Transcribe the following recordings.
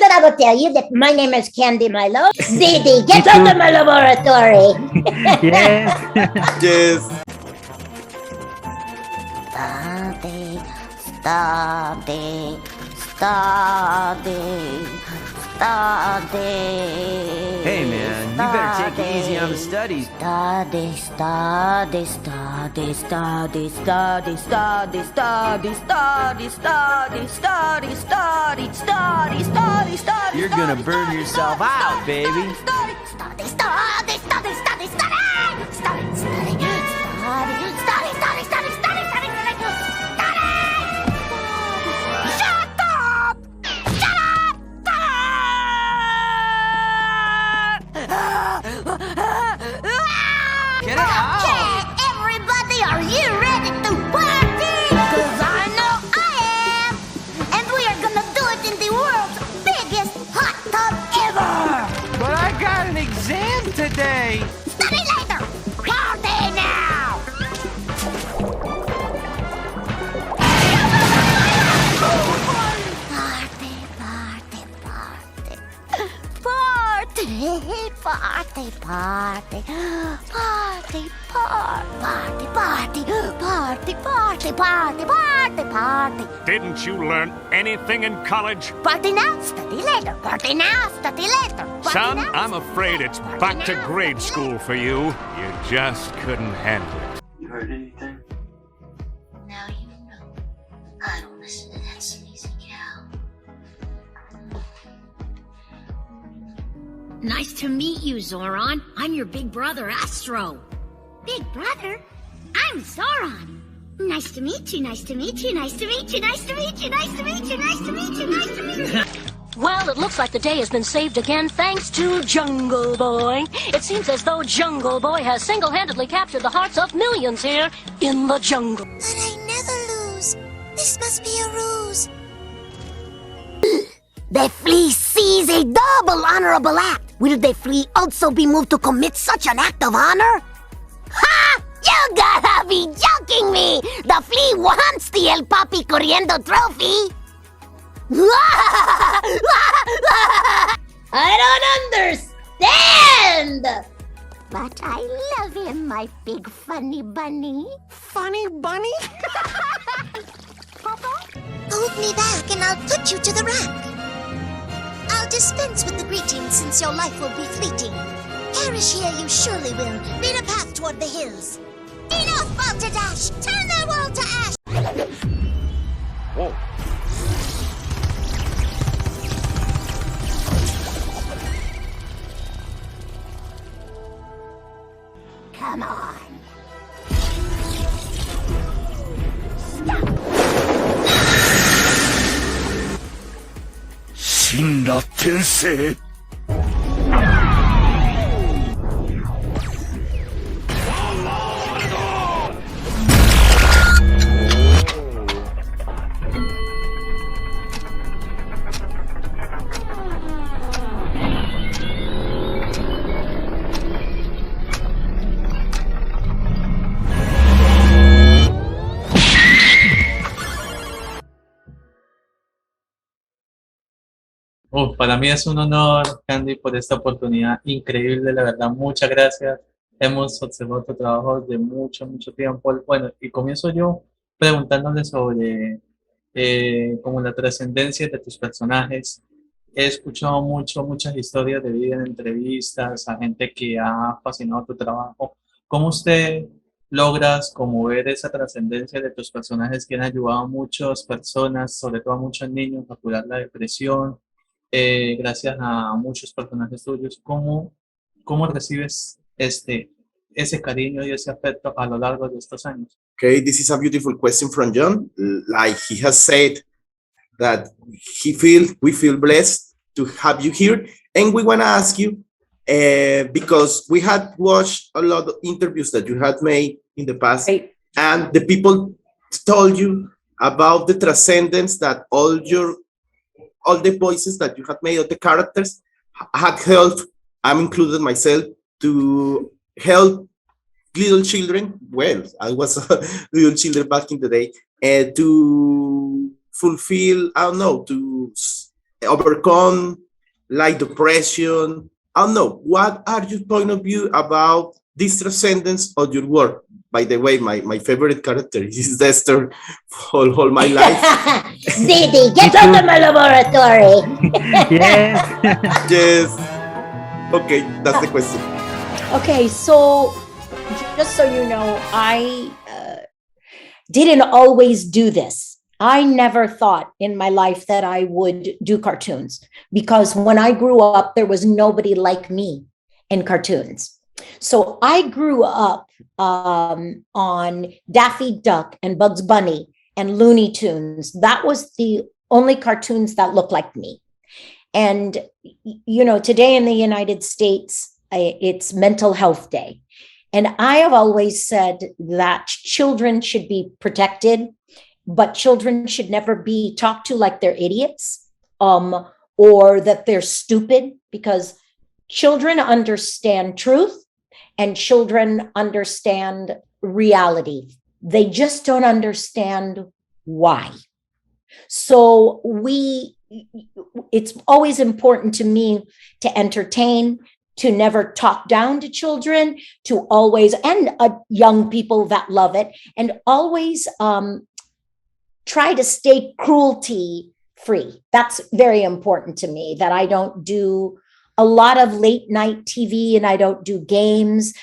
what I will tell you, that my name is Candyce Milo. Didi, get out of my laboratory. Yes. Yes. Study. Hey man, you better take it easy on the studies. Study. You're gonna burn yourself out, baby. Get it out! Okay, everybody, are you ready to party? 'Cause I know I am. And we are gonna do it in the world's biggest hot tub ever. But I got an exam today. Study later. Party now. Party. Didn't you learn anything in college? Party now, study later. Party now, study later. Party Son, now, I'm study afraid later. it's Party back to now, grade study school for you. You just couldn't handle it. You heard anything? Now you know. I don't listen to that sleazy gal. Nice to meet you, Zoran. I'm your big brother, Astro. Big brother? I'm Zoran. Nice to meet you, nice to meet you, nice to meet you, nice to meet you, nice to meet you, nice to meet you, nice to meet you. Well, it looks like the day has been saved again thanks to Jungle Boy. It seems as though Jungle Boy has single-handedly captured the hearts of millions here in the jungle. But I never lose. This must be a ruse. The Flea sees a double honorable act. Will the Flea also be moved to commit such an act of honor? Ha! You gotta be joking me! The Flea wants the El Papi Corriendo trophy! I don't understand. But I love him, my big funny bunny. Funny bunny? Hold me back and I'll put you to the rack. I'll dispense with the greetings since your life will be fleeting. Perish here you surely will, lead a path toward the hills. Enough balderdash! Turn their world to ash! Whoa. Come on. Shinra-tensei. Para mí es un honor, Candy, por esta oportunidad increíble, la verdad, muchas gracias. Hemos observado tu trabajo de mucho tiempo. Bueno, y comienzo yo preguntándole sobre como la trascendencia de tus personajes. He escuchado muchas historias de vida en entrevistas a gente que ha fascinado tu trabajo. ¿Cómo usted logras como ver esa trascendencia de tus personajes que han ayudado a muchas personas, sobre todo a muchos niños, a curar la depresión? Gracias a muchos personajes tuyos, ¿cómo recibes ese cariño y ese afecto a lo largo de estos años? Okay, this is a beautiful question from John. Like he has said that we feel blessed to have you here, and we want to ask you because we had watched a lot of interviews that you had made in the past, Right. and the people told you about the transcendence that all the voices that you had made, all the characters had helped, I'm included myself, to help little children. Well, I was a little children back in the day, to fulfill, I don't know, to overcome like depression? I don't know. What are your point of view about this transcendence of your work? By the way, my favorite character is Dexter for all my life. Didi, get out of my laboratory. Yes. Yes. Okay, that's the question. Okay, so just so you know, I didn't always do this. I never thought in my life that I would do cartoons because when I grew up, there was nobody like me in cartoons. So I grew up on Daffy Duck and Bugs Bunny and Looney Tunes. That was the only cartoons that looked like me. And, you know, today in the United States, it's Mental Health Day. And I have always said that children should be protected, but children should never be talked to like they're idiots or that they're stupid, because children understand truth and children understand reality. They just don't understand why. So it's always important to me to entertain, to never talk down to children, to always, and young people that love it, and always try to stay cruelty free. That's very important to me, that I don't do a lot of late night TV and I don't do games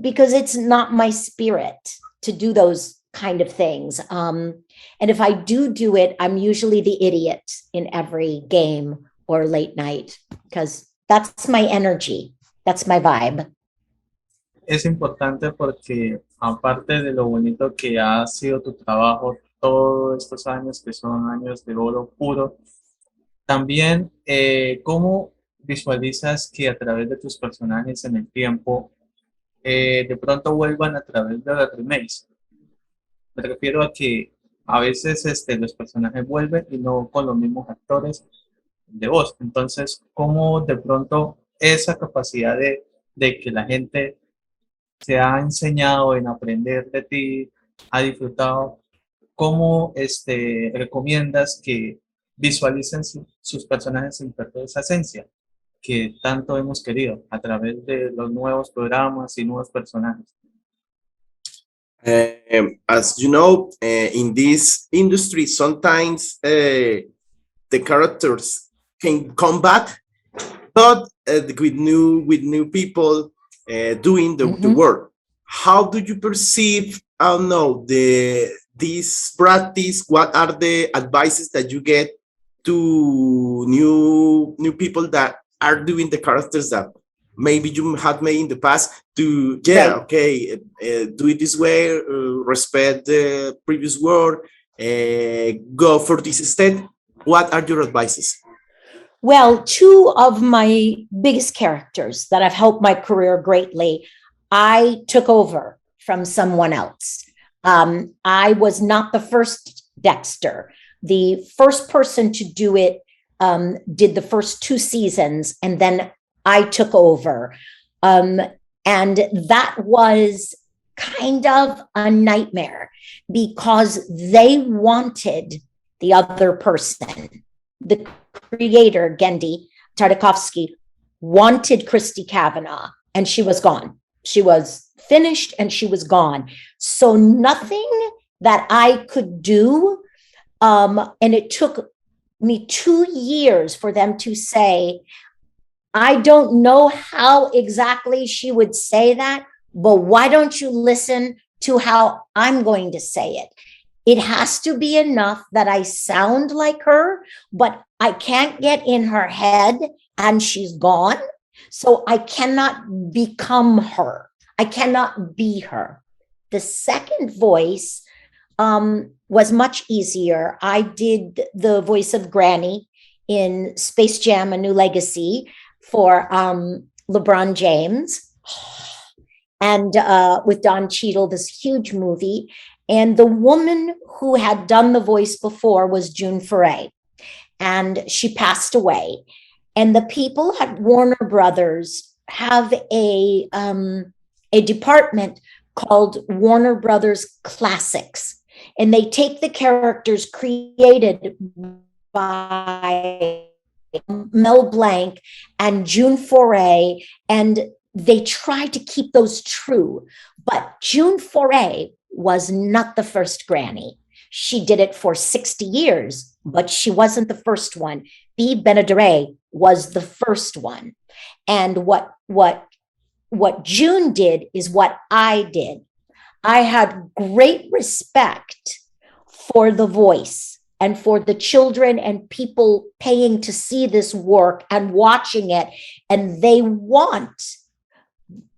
because it's not my spirit to do those kind of things. And if I do it, I'm usually the idiot in every game or late night because that's my energy. That's my vibe. Es importante porque aparte de lo bonito que ha sido tu trabajo todos estos años, que son años de oro puro, también cómo visualizas que a través de tus personajes en el tiempo de pronto vuelvan a través de las remakes. Me refiero a que a veces los personajes vuelven y no con los mismos actores de voz. Entonces, ¿cómo de pronto esa capacidad de que la gente se ha enseñado en aprender de ti, ha disfrutado, cómo recomiendas que visualicen sus personajes sin perder esa esencia que tanto hemos querido a través de los nuevos programas y nuevos personajes? As you know, in this industry, sometimes the characters can come back, but with new people doing the work. How do you perceive? I don't know, this practice. What are the advices that you get to new people that are doing the characters that maybe you had made in the past to do it this way, respect the previous work, go for this instead? What are your advices? Well, two of my biggest characters that have helped my career greatly, I took over from someone else. I was not the first Dexter. The first person to do it did the first 2 seasons, and then I took over. And that was kind of a nightmare because they wanted the other person. The creator, Gendy Tartakovsky, wanted Christy Cavanaugh, and she was gone. She was finished and she was gone. So nothing that I could do, and it took me 2 years for them to say, I don't know how exactly she would say that, but why don't you listen to how I'm going to say it? It has to be enough that I sound like her, but I can't get in her head and she's gone. So I cannot become her. I cannot be her. The second voice was much easier. I did the voice of Granny in Space Jam: A New Legacy for LeBron James, and with Don Cheadle, this huge movie. And the woman who had done the voice before was June Foray, and she passed away. And the people at Warner Brothers have a department called Warner Brothers Classics, and they take the characters created by Mel Blanc and June Foray, and they tried to keep those true. But June Foray was not the first granny. She did it for 60 years, but she wasn't the first one. Bea Benaderet was the first one. And what June did is what I did. I had great respect for the voice and for the children and people paying to see this work and watching it. And they want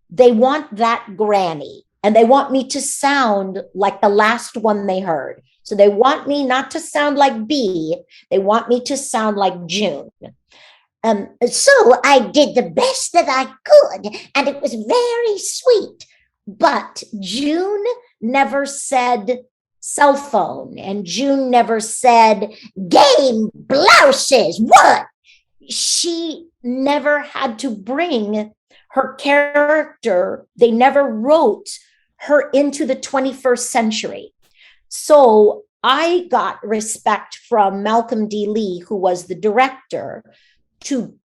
that granny, and they want me to sound like the last one they heard. So they want me not to sound like Bea, they want me to sound like June. So I did the best that I could, and it was very sweet. But June never said cell phone, and June never said game blouses. What? She never had to bring her character. They never wrote her into the 21st century. So I got respect from Malcolm D. Lee, who was the director,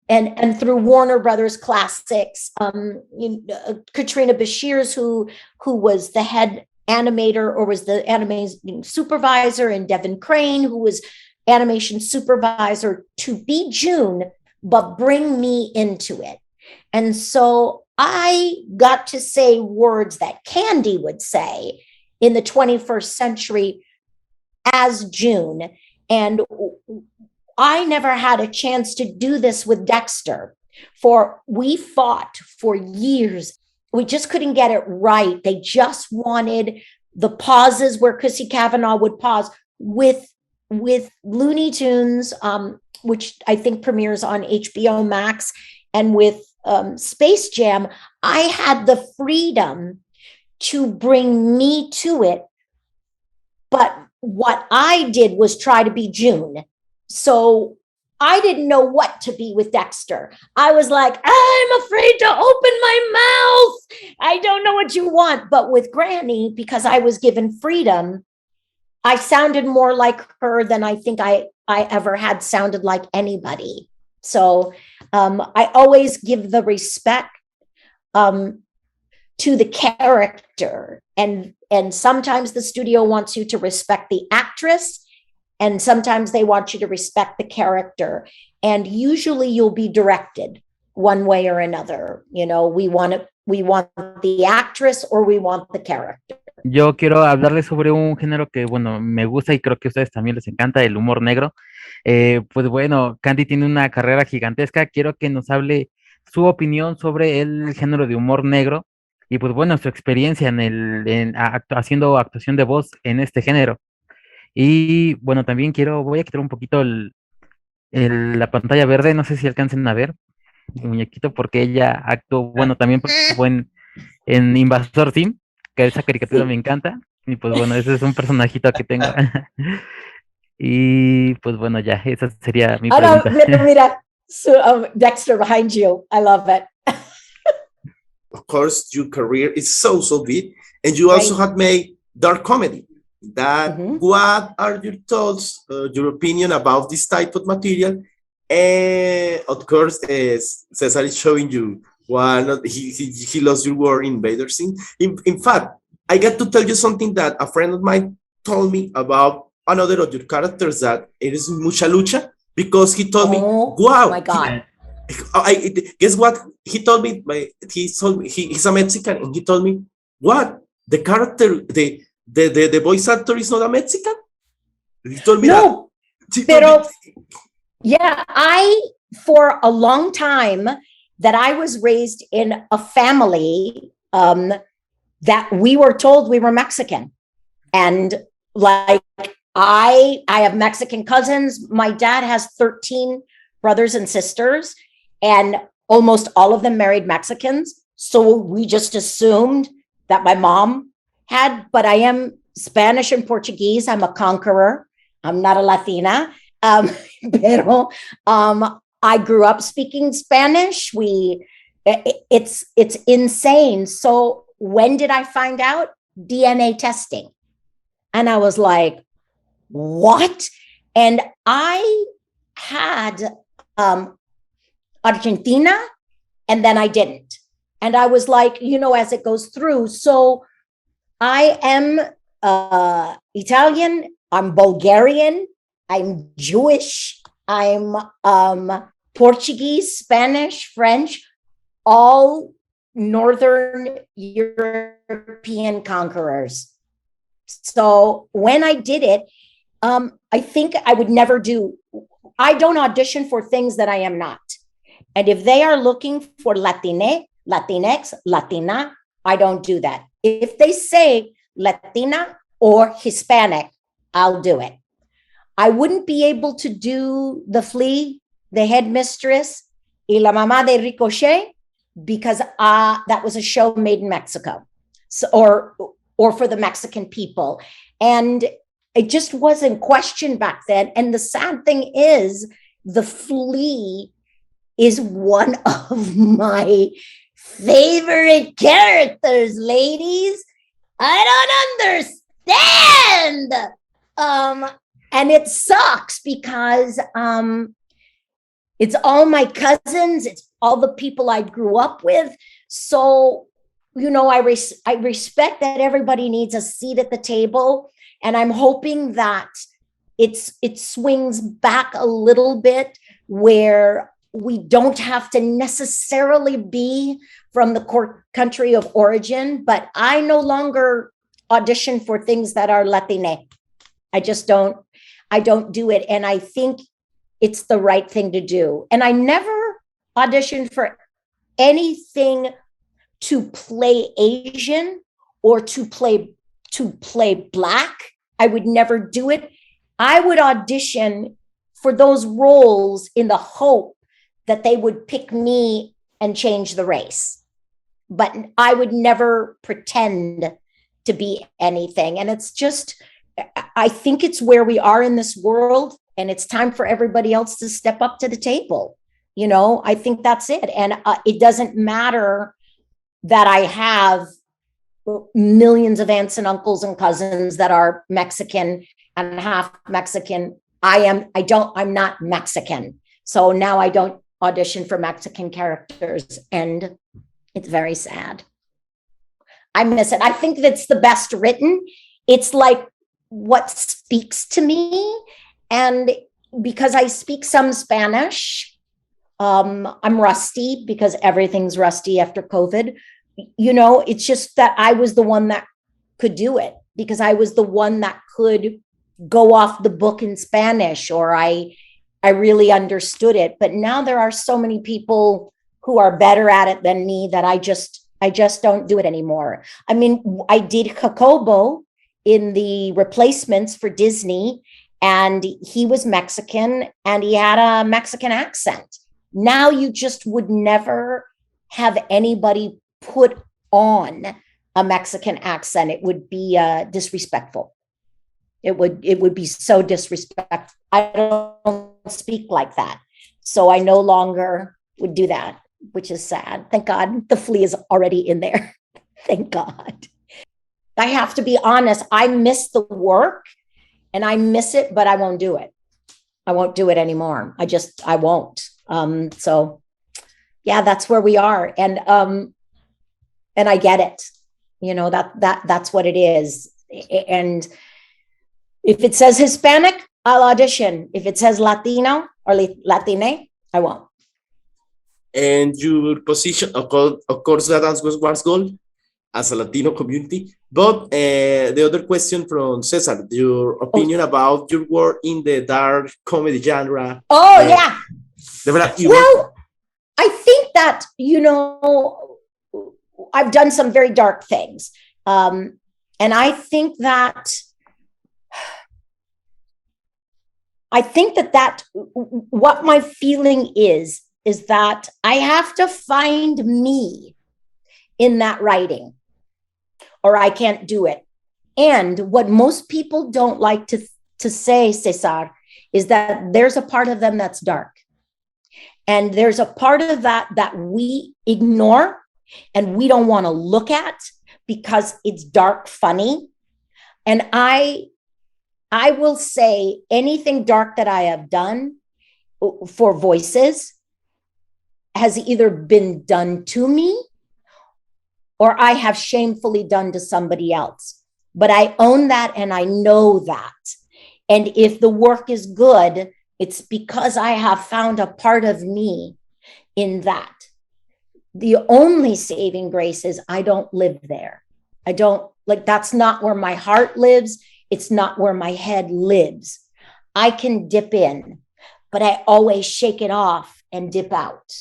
and through Warner Brothers Classics, Katrina Bashir's, who was the head animator or was the animation supervisor, and Devin Crane, who was animation supervisor, to be June, but bring me into it. And so I got to say words that CANDI would say in the 21st century as June. And I never had a chance to do this with Dexter, for we fought for years. We just couldn't get it right. They just wanted the pauses where Chrissy Cavanaugh would pause with Looney Tunes, which I think premieres on HBO Max, and with Space Jam. I had the freedom to bring me to it, but what I did was try to be June. So I didn't know what to be with Dexter. I was like, I'm afraid to open my mouth. I don't know what you want. But with Granny, because I was given freedom, I sounded more like her than I think I ever had sounded like anybody. So I always give the respect to the character. And sometimes the studio wants you to respect the actress, and sometimes they want you to respect the character. And usually you'll be directed one way or another. You know, we want the actress or we want the character. Yo quiero hablarles sobre un género que, bueno, me gusta y creo que a ustedes también les encanta, el humor negro. Pues bueno, Candy tiene una carrera gigantesca. Quiero que nos hable su opinión sobre el género de humor negro y pues bueno, su experiencia haciendo actuación de voz en este género. Y bueno, también voy a quitar un poquito la pantalla verde, no sé si alcancen a ver el muñequito, porque ella actuó, bueno, también participó en Invasor Sim, que esa caricatura me encanta, y pues bueno, ese es un personajito que tengo. Y pues bueno, ya, esa sería mi pregunta. Mira, Dexter behind you, I love it. Of course, your career is so big, and you also have made dark comedy. What are your thoughts, your opinion about this type of material? And of course, Cesar is showing you he loves your work in Vader Scene. In fact, I got to tell you something that a friend of mine told me about another of your characters, that it is Mucha Lucha, because he told me, wow, my God. Guess what? He told me, he's a Mexican, and he told me, what? The character, the voice actor is not a Mexican? He told me no, that. Pero, yeah, for a long time, that I was raised in a family that we were told we were Mexican. And like, I have Mexican cousins. My dad has 13 brothers and sisters, and almost all of them married Mexicans. So we just assumed that my mom had, but I am Spanish and Portuguese. I'm a conqueror. I'm not a Latina. Pero I grew up speaking Spanish. It's insane. So when did I find out? DNA testing. And I was like, what? And I had Argentina, and then I didn't. And I was like, as it goes through. So I am Italian, I'm Bulgarian, I'm Jewish, I'm Portuguese, Spanish, French, all Northern European conquerors. So when I did it, I think I would never I don't audition for things that I am not. And if they are looking for Latine, Latinx, Latina, I don't do that. If they say Latina or Hispanic, I'll do it. I wouldn't be able to do the Flea, the headmistress, y la mamá de Ricochet, because that was a show made in Mexico, so, or for the Mexican people. And it just wasn't questioned back then. And the sad thing is, the Flea is one of my favorite characters, ladies. I don't understand. And it sucks because it's all my cousins, it's all the people I grew up with. So, I respect that everybody needs a seat at the table. And I'm hoping that it swings back a little bit where we don't have to necessarily be from the country of origin, but I no longer audition for things that are Latine. I don't do it. And I think it's the right thing to do. And I never auditioned for anything to play Asian or to play Black. I would never do it. I would audition for those roles in the hope that they would pick me and change the race. But I would never pretend to be anything. And it's just, I think it's where we are in this world, and it's time for everybody else to step up to the table. I think that's it. And it doesn't matter that I have millions of aunts and uncles and cousins that are Mexican and half Mexican. I'm not Mexican. So now I don't audition for Mexican characters, and it's very sad. I miss it. I think that's the best written. It's like what speaks to me. And because I speak some Spanish, I'm rusty because everything's rusty after COVID. It's just that I was the one that could do it because I was the one that could go off the book in Spanish, or I really understood it. But now there are so many people who are better at it than me that I just don't do it anymore. I mean, I did Jacobo in the replacements for Disney, and he was Mexican and he had a Mexican accent. Now you just would never have anybody put on a Mexican accent. It would be disrespectful. It would be so disrespectful. I don't speak like that. So I no longer would do that, which is sad. Thank God the Flea is already in there. Thank God. I have to be honest. I miss the work and I miss it, but I won't do it. I won't do it anymore. I won't. So yeah, that's where we are. And I get it. That's what it is. And if it says Hispanic, I'll audition. If it says Latino or Latine, I won't. And your position, of course, that answers one's goal as a Latino community. But the other question from Cesar, your opinion about your work in the dark comedy genre. Oh, yeah. Well, I think that, I've done some very dark things. And I think that what my feeling is that I have to find me in that writing, or I can't do it. And what most people don't like to say, Cesar, is that there's a part of them that's dark. And there's a part of that we ignore and we don't want to look at because it's dark funny. And I will say anything dark that I have done for voices has either been done to me or I have shamefully done to somebody else. But I own that and I know that. And if the work is good, it's because I have found a part of me in that. The only saving grace is I don't live there. I don't, like, that's not where my heart lives. It's not where my head lives. I can dip in, but I always shake it off and dip out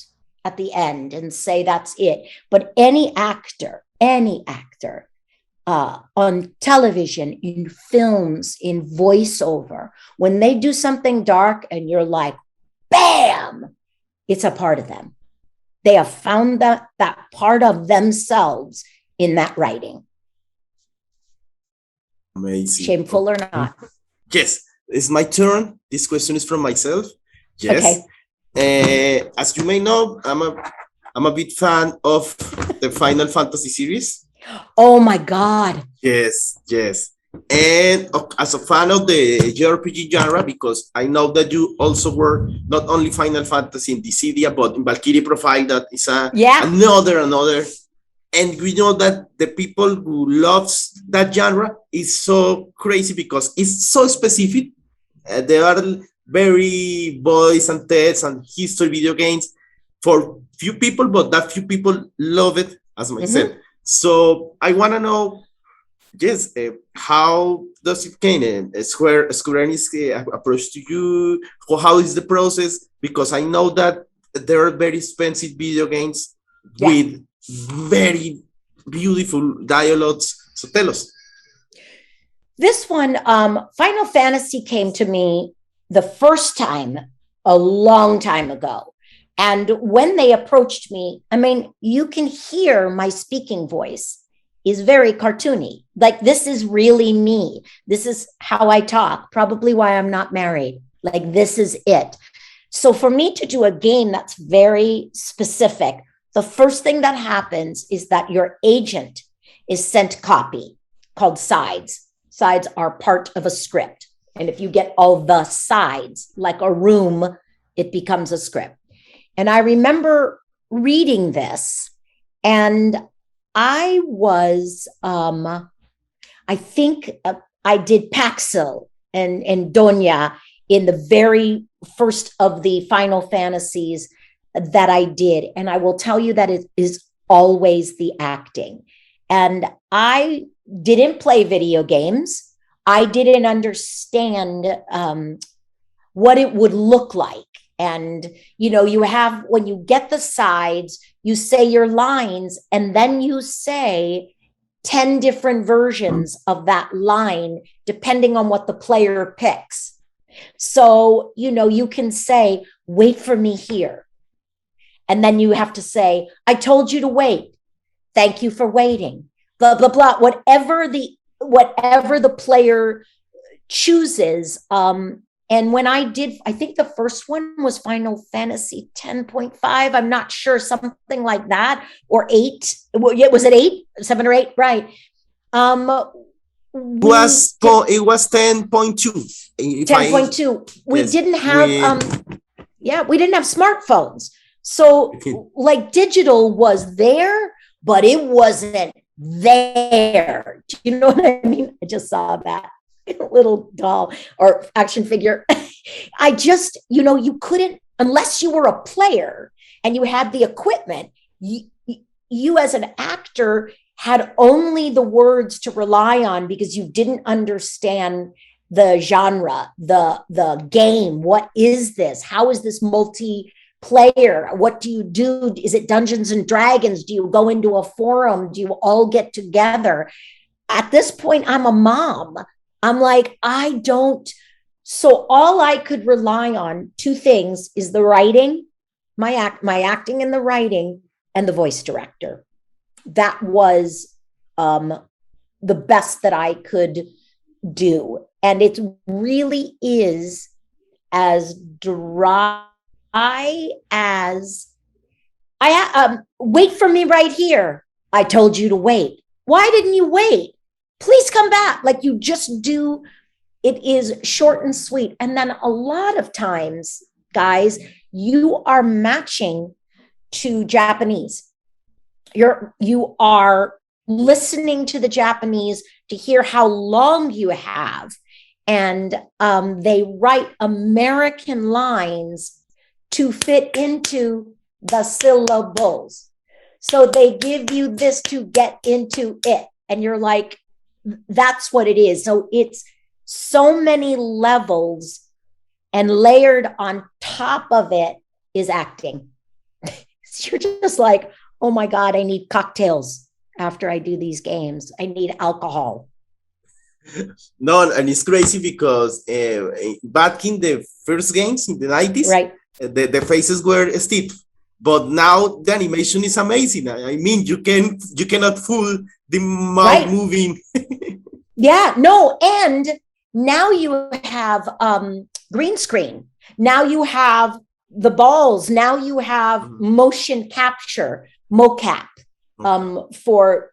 at the end and say that's it. But any actor on television, in films, in voiceover, when they do something dark and you're like, bam, it's a part of them. They have found that part of themselves in that writing. Amazing. Shameful or not. Yes, it's my turn. This question is from myself. Yes. Okay. As you may know, I'm a big fan of the Final Fantasy series. Oh my God. Yes. And as a fan of the JRPG genre, because I know that you also were not only Final Fantasy in Dissidia, but in Valkyrie Profile, that is another. And we know that the people who loves that genre is so crazy because it's so specific. There are very boys and teds and history video games for few people, but that few people love it as myself. So I want to know, yes, how does it came? Square Enix approach to you? How is the process? Because I know that there are very expensive video games with very beautiful dialogues. So tell us. This one, Final Fantasy came to me the first time a long time ago. And when they approached me, I mean, you can hear my speaking voice is very cartoony. Like, this is really me. This is how I talk, probably why I'm not married. Like, this is it. So for me to do a game that's very specific, the first thing that happens is that your agent is sent copy called sides. Sides are part of a script. And if you get all the sides, like a room, it becomes a script. And I remember reading this, and I was, I think I did Paxil and Doña in the very first of the Final Fantasies that I did. And I will tell you that it is always the acting. And I didn't play video games. I didn't understand what it would look like. And, you know, you have, when you get the sides, you say your lines, and then you say 10 different versions of that line, depending on what the player picks. So, you know, you can say, wait for me here. And then you have to say, I told you to wait. Thank you for waiting. Blah, blah, blah. Whatever the player chooses. And when I did, I think the first one was Final Fantasy 10.5. I'm not sure, something like that, or 8. Was it 8, 7 or 8? Right. It was 10.2. 10.2. We didn't have, we didn't have smartphones. So like digital was there, but it wasn't there. Do you know what I mean? I just saw that little doll or action figure. I just, you know, you couldn't, unless you were a player and you had the equipment, you as an actor had only the words to rely on because you didn't understand the genre, the game. What is this? How is this multiplayer? What do you do? Is it Dungeons and Dragons? Do you go into a forum? Do you all get together? At this point, I'm a mom. I'm like, so all I could rely on, 2 things, is the writing, my acting and the writing, and the voice director. That was the best that I could do. And it really is as dry as, wait for me right here. I told you to wait. Why didn't you wait? Please come back. Like, you just do. It is short and sweet. And then a lot of times guys, you are matching to Japanese. You are listening to the Japanese to hear how long you have. And they write American lines to fit into the syllables. So they give you this to get into it. And you're like, that's what it is. So it's so many levels, and layered on top of it is acting. You're just like, oh my God, I need cocktails after I do these games. I need alcohol. No, and it's crazy because back in the first games in the 90s, right, the faces were stiff, but now the animation is amazing. I mean, you cannot fool the mouth right. moving. Yeah, no, and now you have green screen. Now you have the balls. Now you have motion capture, mocap. For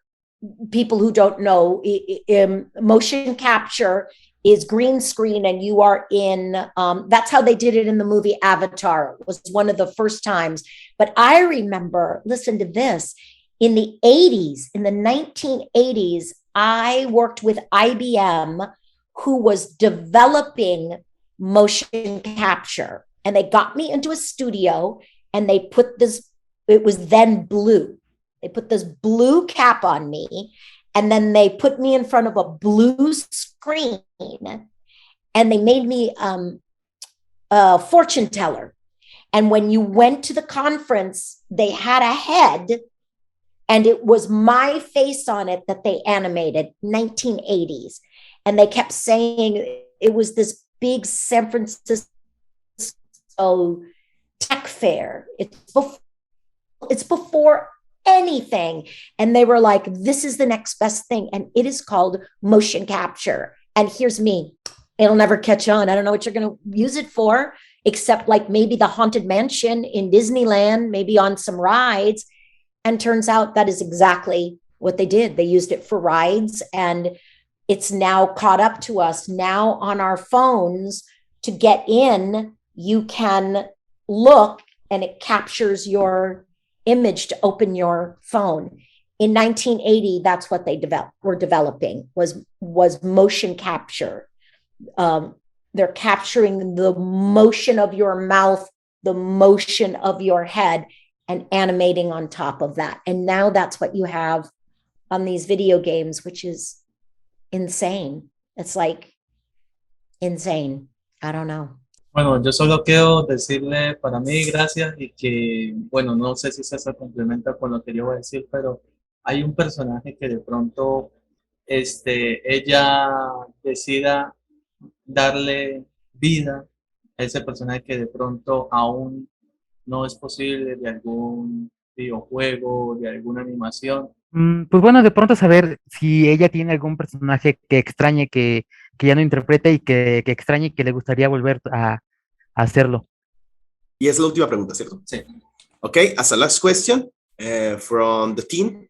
people who don't know, motion capture is green screen, and you are in, that's how they did it in the movie Avatar. It was one of the first times. But I remember, listen to this, in the 80s, in the 1980s, I worked with IBM, who was developing motion capture. And they got me into a studio, and they put this, it was then blue. They put this blue cap on me, and then they put me in front of a blue screen, and they made me a fortune teller. And when you went to the conference, they had a head, and it was my face on it that they animated, 1980s. And they kept saying it was this big San Francisco tech fair. It's before anything. And they were like, this is the next best thing. And it is called motion capture. And here's me. It'll never catch on. I don't know what you're going to use it for, except like maybe the Haunted Mansion in Disneyland, maybe on some rides. And turns out that is exactly what they did. They used it for rides, and it's now caught up to us. Now on our phones, to get in, you can look, and it captures your image to open your phone. In 1980, that's what they were developing, was motion capture. They're capturing the motion of your mouth, the motion of your head, and animating on top of that. And now that's what you have on these video games, which is insane. It's like insane. I don't know. Bueno, yo solo quiero decirle para mí gracias, y que, bueno, no sé si César complementa con lo que yo voy a decir, pero hay un personaje que de pronto ella decida darle vida a ese personaje que de pronto aún no es posible, de algún videojuego, de alguna animación. Pues bueno, de pronto saber si ella tiene algún personaje que extrañe, que ya no interprete, y que extrañe y que le gustaría volver a hacerlo. Y es la última pregunta, ¿cierto? Sí. Okay, as a last question from the team,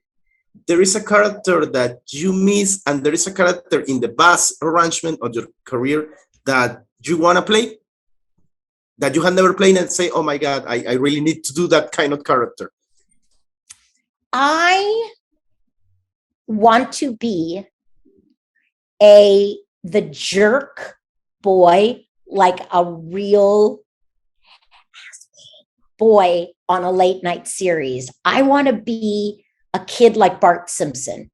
there is a character that you miss, and there is a character in the vast arrangement of your career that you want to play, that you have never played, and say, oh my God, I really need to do that kind of character. I want to be the jerk boy, like a real boy on a late night series. I want to be a kid like Bart Simpson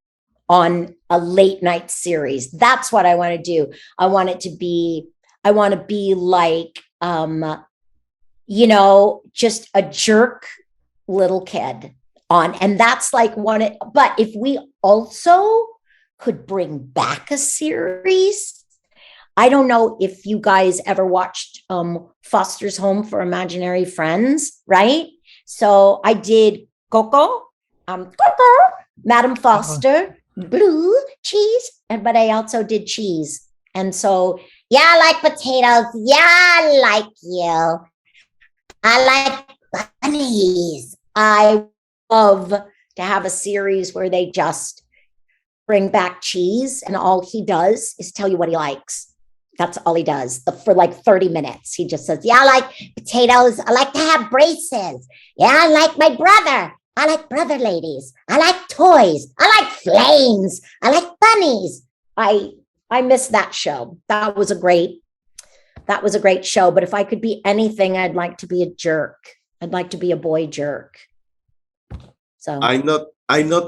on a late night series. That's what I want to do. I want to be like, just a jerk little kid on. And that's like but if we also could bring back a series, I don't know if you guys ever watched Foster's Home for Imaginary Friends, right? So I did Coco, Madam Foster, Blue, Cheese, but I also did Cheese. And so, yeah, I like potatoes. Yeah, I like you. I like bunnies. I love to have a series where they just bring back Cheese, and all he does is tell you what he likes. That's all he does for like 30 minutes. He just says, yeah, I like potatoes. I like to have braces. Yeah, I like my brother. I like brother ladies. I like toys. I like flames. I like bunnies. I miss that show. That was a great show. But if I could be anything, I'd like to be a jerk. I'd like to be a boy jerk. So I not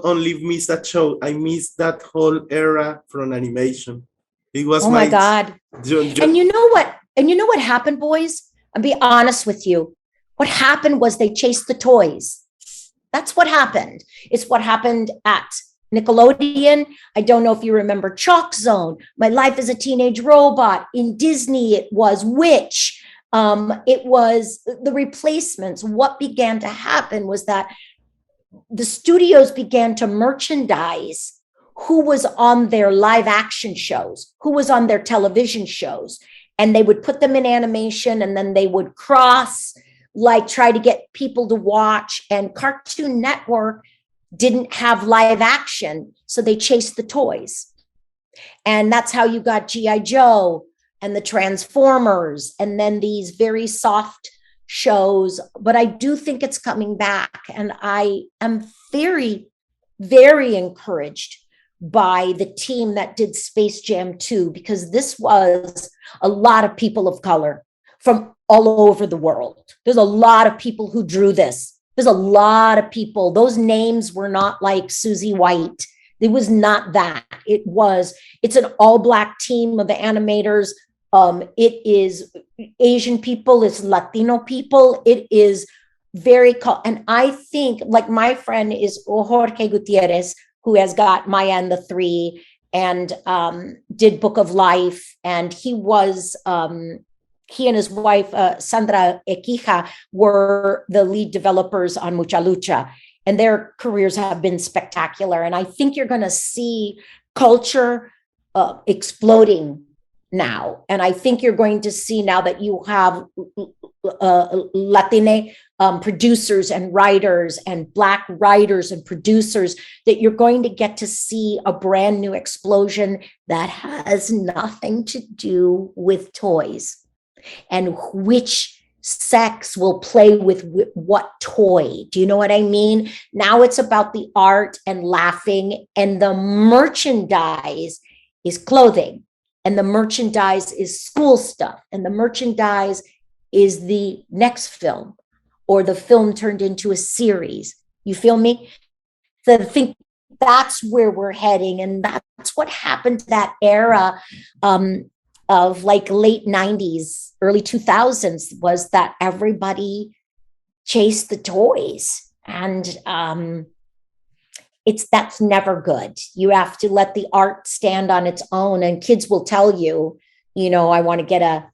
only miss that show, I miss that whole era from animation. It was my God. And you know what? And you know what happened, boys? I'll be honest with you. What happened was they chased the toys. That's what happened. It's what happened at Nickelodeon. I don't know if you remember Chalk Zone, My Life as a Teenage Robot. In Disney, it was Witch. It was the replacements. What began to happen was that the studios began to merchandise who was on their live action shows, who was on their television shows. And they would put them in animation, and then they would try to get people to watch. And Cartoon Network didn't have live action, so they chased the toys. And that's how you got G.I. Joe and the Transformers, and then these very soft shows. But I do think it's coming back, and I am very, very encouraged by the team that did Space Jam 2, because this was a lot of people of color from all over the world. There's a lot of people who drew this. There's a lot of people. Those names were not like Susie White. It was not that. It's an all-Black team of animators. It is Asian people, it's Latino people. It is and I think, like, my friend is Jorge Gutierrez, who has got Maya and the Three, and did Book of Life. And he and his wife, Sandra Equija, were the lead developers on Mucha Lucha. And their careers have been spectacular. And I think you're going to see culture exploding now. And I think you're going to see, now that you have Latine producers and writers and Black writers and producers, that you're going to get to see a brand new explosion that has nothing to do with toys and which sex will play with what toy. Do you know what I mean? Now it's about the art and laughing, and the merchandise is clothing, and the merchandise is school stuff, and the merchandise is the next film, or the film turned into a series. You feel me? So I think that's where we're heading. And that's what happened to that era of like late 90s, early 2000s, was that everybody chased the toys. And that's never good. You have to let the art stand on its own. And kids will tell you, I want to get a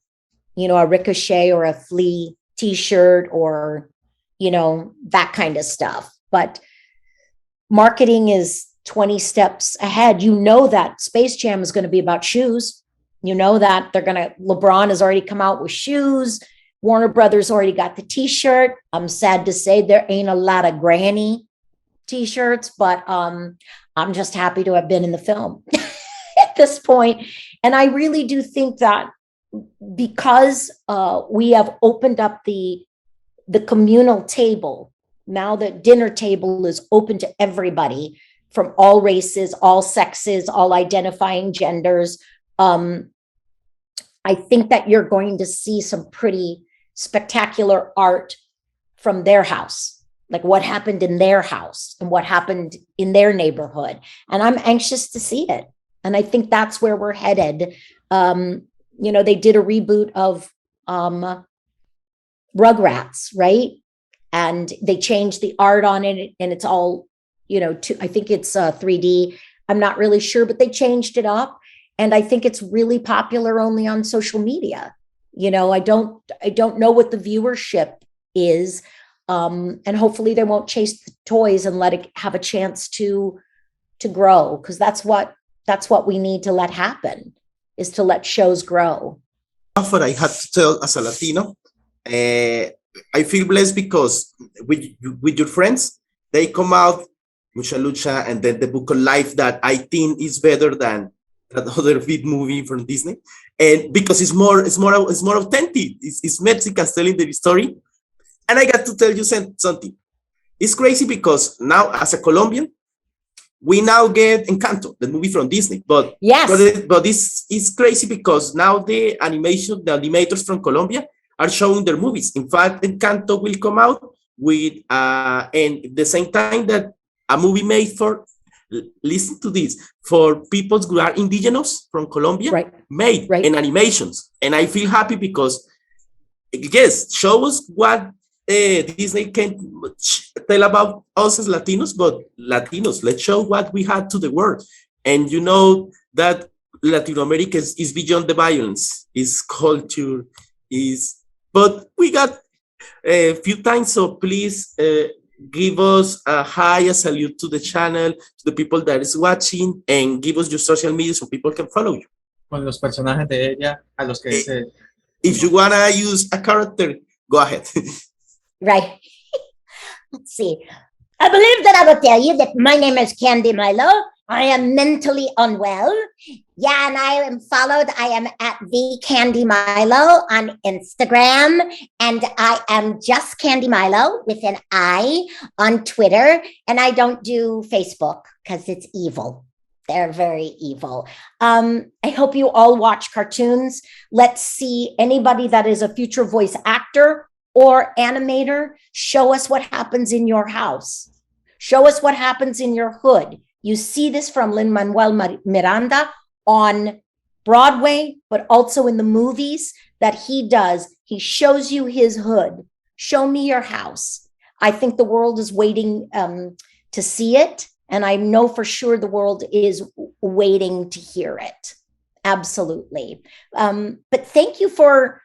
Ricochet or a Flea t-shirt, or that kind of stuff. But marketing is 20 steps ahead. That Space Jam is going to be about shoes. That LeBron has already come out with shoes. Warner Brothers already got the t-shirt. I'm sad to say there ain't a lot of granny t-shirts, but I'm just happy to have been in the film at this point. And I really do think that because we have opened up the communal table, now the dinner table is open to everybody from all races, all sexes, all identifying genders. I think that you're going to see some pretty spectacular art from their house, like what happened in their house and what happened in their neighborhood. And I'm anxious to see it. And I think that's where we're headed. They did a reboot of Rugrats, right? And they changed the art on it, and it's all, I think it's 3D. I'm not really sure, but they changed it up. And I think it's really popular only on social media. I don't know what the viewership is. And hopefully they won't chase the toys and let it have a chance to grow, because that's what we need to let happen, is to let shows grow. What I had to tell as a Latino, I feel blessed because with your friends, they come out Mucha Lucha and then the Book of Life, that I think is better than that other big movie from Disney, and because it's more authentic. It's Mexicans telling the story. And I got to tell you something. It's crazy because now, as a Colombian, we now get Encanto, the movie from Disney. But yes, but it's crazy because now the animators from Colombia are showing their movies. In fact, Encanto will come out with and the same time that a movie made for, listen to this, for people who are indigenous from Colombia, right, made right. in animations. And I feel happy because, yes, show us what Disney can tell about us as Latinos, but Latinos, let's show what we had to the world. And you know that Latin America is beyond the violence, is culture, but we got a few times, so please give us a hi, a salute to the channel, to the people that is watching, and give us your social media so people can follow you. Con los personajes de ella, a los que dice. If you wanna use a character, go ahead. Right. Let's see. I believe that I will tell you that my name is Candyce Milo. I am mentally unwell. Yeah, and I am followed. I am at the Candyce Milo on Instagram, and I am just Candyce Milo with an I on Twitter, and I don't do Facebook because it's evil. They're very evil. I hope you all watch cartoons. Let's see anybody that is a future voice actor or animator. Show us what happens in your house. Show us what happens in your hood. You see this from Lin-Manuel Miranda on Broadway, but also in the movies that he does. He shows you his hood. Show me your house. I think the world is waiting to see it. And I know for sure the world is waiting to hear it. Absolutely. But thank you for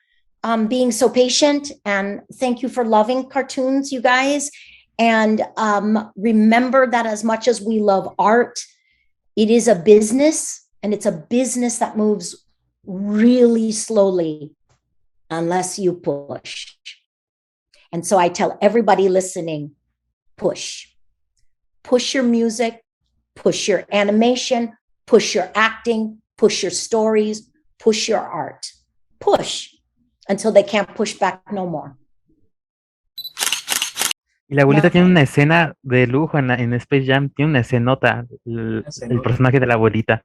being so patient, and thank you for loving cartoons, you guys. And remember that as much as we love art, it is a business, and it's a business that moves really slowly unless you push. And so I tell everybody listening, push. Push your music, push your animation, push your acting, push your stories, push your art. Push until they can't push back no more. Y la abuelita tiene una escena de lujo en Space Jam, tiene una escenota, el personaje de la abuelita.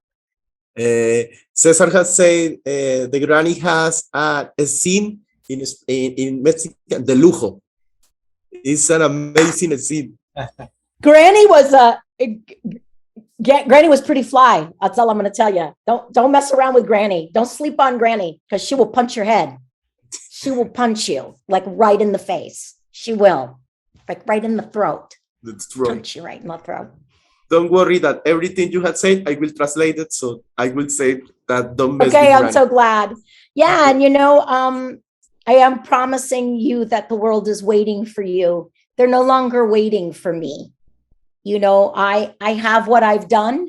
César has said the granny has a scene in Mexico, de lujo. It's an amazing scene. Granny was pretty fly. That's all I'm going to tell you. Don't mess around with Granny. Don't sleep on Granny, because she will punch your head. She will punch you like right in the face. She will, like right in the throat. That's right. Punch you right in the throat. Don't worry that everything you had said, I will translate it. So I will say that don't mess with Okay, I'm Granny. so glad. Yeah, and you know, I am promising you that the world is waiting for you. They're no longer waiting for me. You know, I have what I've done,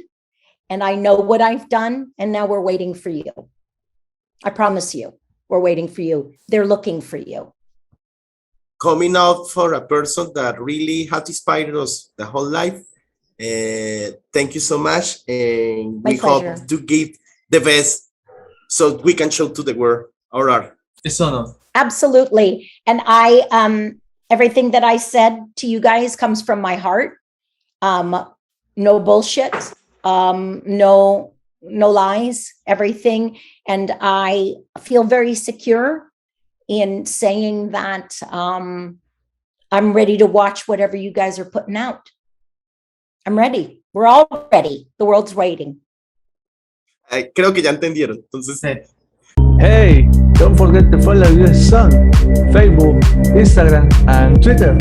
and I know what I've done, and now we're waiting for you. I promise you, we're waiting for you. They're looking for you. Coming out for a person that really has inspired us the whole life. Thank you so much, and we hope to give the best so we can show to the world our art. Absolutely. And I everything that I said to you guys comes from my heart. No bullshit, no lies, everything. And I feel very secure in saying that I'm ready to watch whatever you guys are putting out. I'm ready. We're all ready. The world's waiting. Creo que ya entendieron. Entonces, hey, don't forget to follow your son, Facebook, Instagram, and Twitter.